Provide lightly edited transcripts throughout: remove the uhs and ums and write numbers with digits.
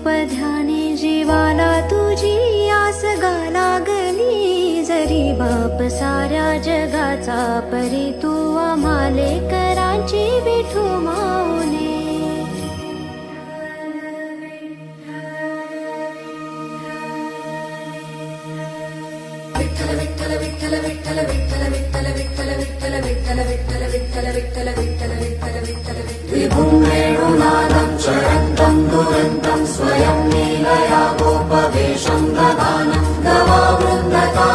ध्याने जीवाला तुझी आस लागली, जरी बाप साऱ्या जगाचा परी तू आम्हाले करांची विठू माऊली. विठ्ठल विठ्ठल विठ्ठल विठ्ठल विठ्ठल विठ्ठल विठ्ठल विठ्ठल विठ्ठल विठ्ठल विठ्ठल विठ्ठल विठ्ठल विठ्ठल विठ्ठल विभुं वेणुनादं चरन्तं दुरन्तं स्वयं लीलया गोपवेशं ददानं गवावृन्दकानन्दनं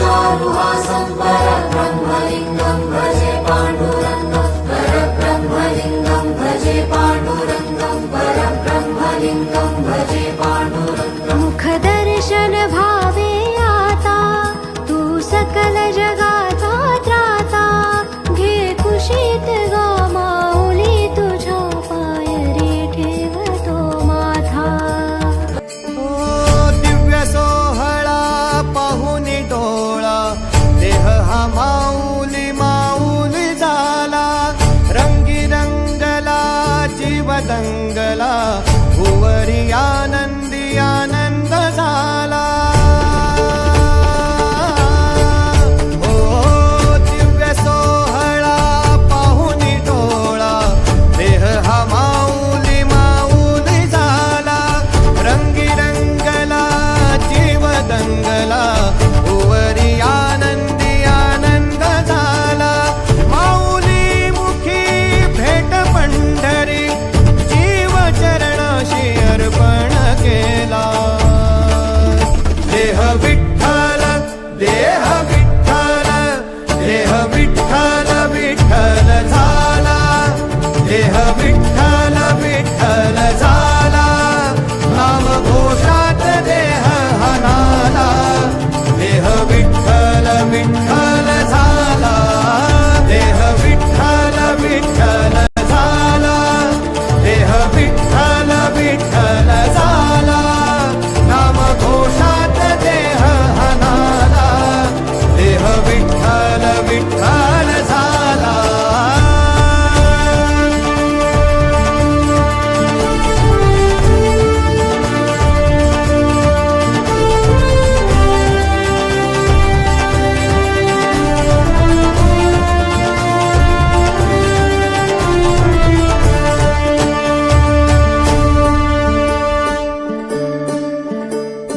चारुहासं परब्रह्मलिङ्गं भजे पाण्डुरङ्गं परब्रह्मलिङ्गं भजे पाण्डुरङ्गं परब्रह्मलिङ्गं भजे पाण्डुरङ्गं. मुखदर्शन भावे आता तू सकल जगाचा त्राता, घे कुशीत गा माऊली तुझ्या पायरी ठेवतो माथा. ओ दिव्य सोहळा पाहुनी डोळा, देह हा माऊली माऊली झाला, रंगी रंगला जीव दंगला, भुवरी आनंदी आनंद झाला.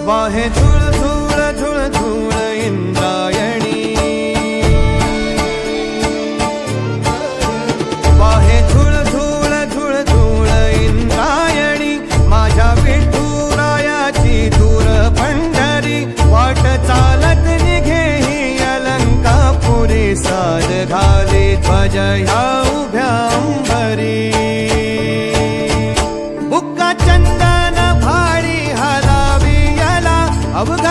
वाहे झुळ झुळ झुळ झुळ इंद्रायणी, वाहे झुळ झुळ झुळ झुळ इंद्रायणी, माझ्या विठुरायाची दूर पंढरी, वाट चालत निघे ही अलंकापुरी, साज घाली ध्वज ह्या उभ्या अंबरी. बुक्का चंदन भाडी हलावी याला, अवघ